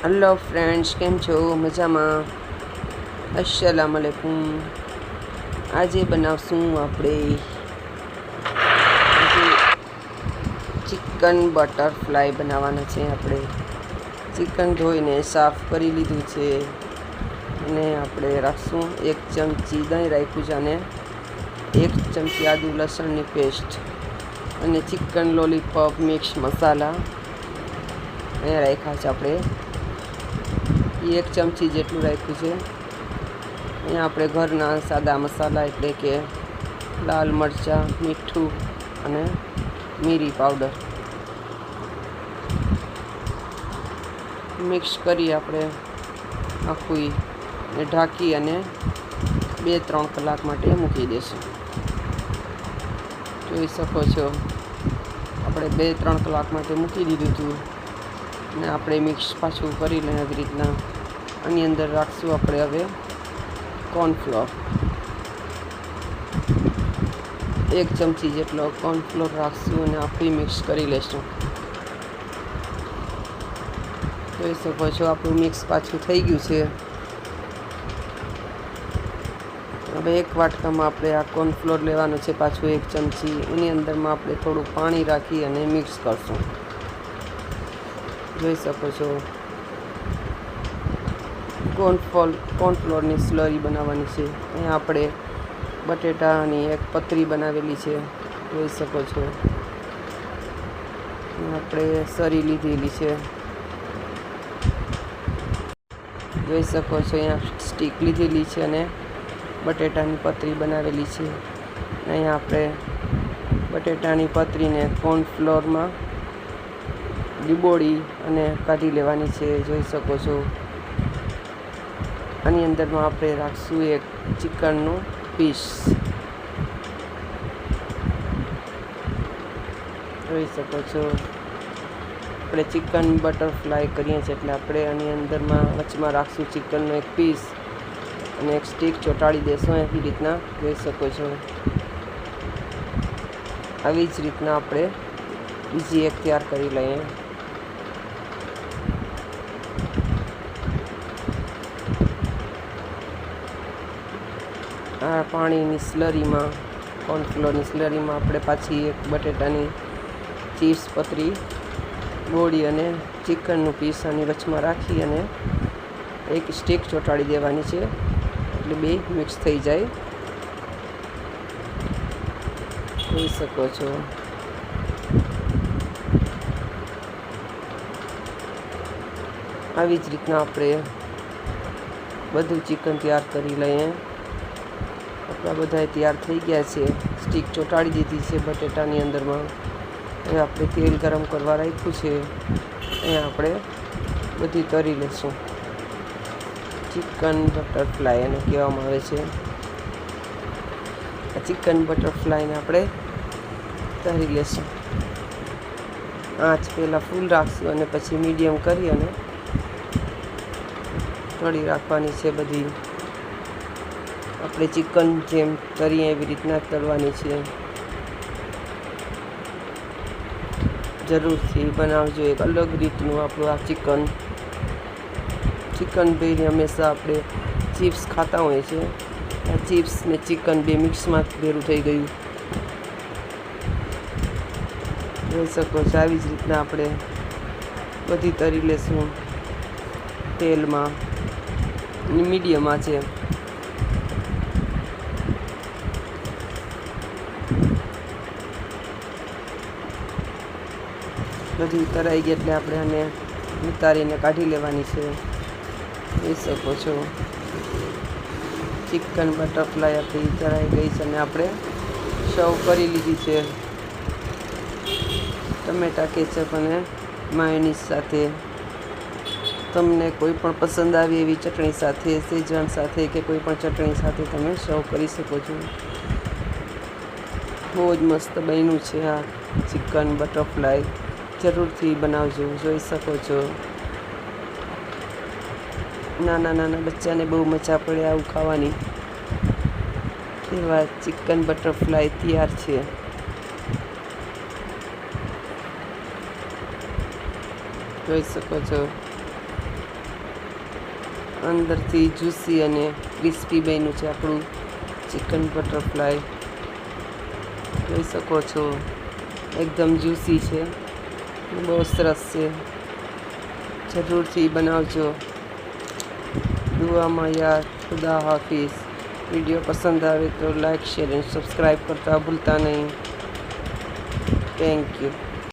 Hello friends, કેમ છો? મજામાં? અસ્સલામ વાલેકુમ. આજે બનાવશું આપણે ચિકન બટરફ્લાય બનાવવાના છે. આપણે ચિકન ધોઈને સાફ કરી લીધું છે અને આપણે રાખશું 1 ચમચી દહીં રાખ્યું છે અને 1 ચમચી આદુ લસણની પેસ્ટ અને ચિકન લોલીપોપ મિક્સ મસાલા અહીંયા રાખ્યા છે. આપણે 1 ચમચી જેટલું રાખ્યું છે. અહીંયા આપણે ઘરના સાદા મસાલા એટલે કે લાલ મરચાં, મીઠું અને મિરી પાવડર મિક્સ કરી આપણે આખું ઢાંકી અને 2-3 કલાક માટે મૂકી દઈશું. જોઈ શકો છો, આપણે 2-3 કલાક માટે મૂકી દીધું હતું અને આપણે મિક્સ પાછું કરી લઈએ આવી રીતના. આની અંદર રાખશું આપણે હવે કોર્નફ્લોર, 1 ચમચી જેટલો કોર્નફ્લોર રાખશું અને આખું મિક્સ કરી લઈશું. જોઈ શકો છો, આપણું મિક્સ પાછું થઈ ગયું છે. હવે 1 વાટકામાં આપણે આ કોર્નફ્લોર લેવાનું છે, પાછું 1 ચમચી. એની અંદરમાં આપણે થોડું પાણી રાખી અને મિક્સ કરશું. જોઈ શકો છો, કોર્નફ્લોરની સ્લરી બનાવવાની છે. અહીંયા આપણે બટેટાની એક પતરી બનાવેલી છે, જોઈ શકો છો. આપણે સરી લીધેલી છે, જોઈ શકો છો. અહીંયા સ્ટીક લીધેલી છે અને બટેટાની પતરી બનાવેલી છે. અહીંયા આપણે બટેટાની પતરીને કોર્નફ્લોરમાં ડીબોળી અને કાઢી લેવાની છે, જોઈ શકો છો. આની અંદરમાં આપણે રાખશું 1 ચિકનનું પીસ, જોઈ શકો છો. આપણે ચિકન બટરફ્લાય કરીએ છીએ એટલે આપણે આની અંદરમાં વચમાં રાખશું ચિકનનો 1 પીસ અને 1 સ્ટીક ચોંટાડી દેશું એવી રીતના, જોઈ શકો છો. આવી જ રીતના આપણે બીજી એક તૈયાર કરી લઈએ. આ પાણીની સ્લરીમાં, કોર્નફ્લોરની સ્લરીમાં આપણે પાછી 1 બટેટાની ચીપ્સ પતરી ગોળી અને ચિકનનું પીસ આની વચમાં રાખી અને 1 સ્ટીક ચોંટાડી દેવાની છે એટલે 2 મિક્સ થઈ જાય, જોઈ શકો છો. આવી જ રીતના આપણે બધું ચિકન તૈયાર કરી લઈએ. આપણા બધા તૈયાર થઈ ગયા છે. સ્ટીક ચોંટાડી દીધી છે બટેટાની અંદરમાં. હવે આપણે તેલ ગરમ કરવા રાખ્યું છે. અહીંયા આપણે બધી તરી લઈશું. ચિકન બટરફ્લાય એને કહેવામાં આવે છે. આ ચિકન બટરફ્લાયને આપણે તરી લઈશું. આંચ પહેલાં ફૂલ રાખશું અને પછી મીડિયમ કરી અને તળી રાખવાની છે. બધી આપણે ચિકન જેમ તરીએ એવી રીતના તળવાની છે. જરૂરથી બનાવજો. એક અલગ રીતનું આપણું આ ચિકન ભેરી હંમેશા આપણે ચિપ્સ ખાતા હોઈએ છીએ. આ ચિપ્સ ને ચિકન 2 મિક્સમાં ભેરું થઈ ગયું, જોઈ શકો છો. આવી જ રીતના આપણે બધી તરી લેશું તેલમાં, મીડિયમમાં છે. બધી તરાઈ ગઈ એટલે આપણે આને ઉતારીને કાઢી લેવાની છે, જોઈ શકો છો. ચિકન બટરફ્લાય આપણી તરાઈ ગઈ છે અને આપણે સર્વ કરી લીધી છે ટમેટા કેચઅપ અને માયોનીઝ સાથે. તમને કોઈ પણ પસંદ આવે એવી ચટણી સાથે, સેજવાન સાથે કે કોઈ પણ ચટણી સાથે તમે સર્વ કરી શકો છો. બહુ જ મસ્ત બન્યું છે આ ચિકન બટરફ્લાય. જરૂરથી બનાવજો, જોઈ શકો છો. નાના બચ્ચાને બહુ મજા પડે આવું ખાવાની. એવા ચિકન બટરફ્લાય તૈયાર છે. જોઈ શકો છો. અંદરથી જ્યુસી અને ક્રિસ્પી બન્યું છે આપણું ચિકન બટરફ્લાય. જોઈ શકો છો એકદમ જ્યુસી છે, બહુ સરસ છે. જરૂરથી બનાવજો. દુઆમાં યાદ. ખુદા હાફિઝ. વિડીયો પસંદ આવે તો લાઈક, શેર અને સબસ્ક્રાઈબ કરતા ભૂલતા નહીં. Thank you.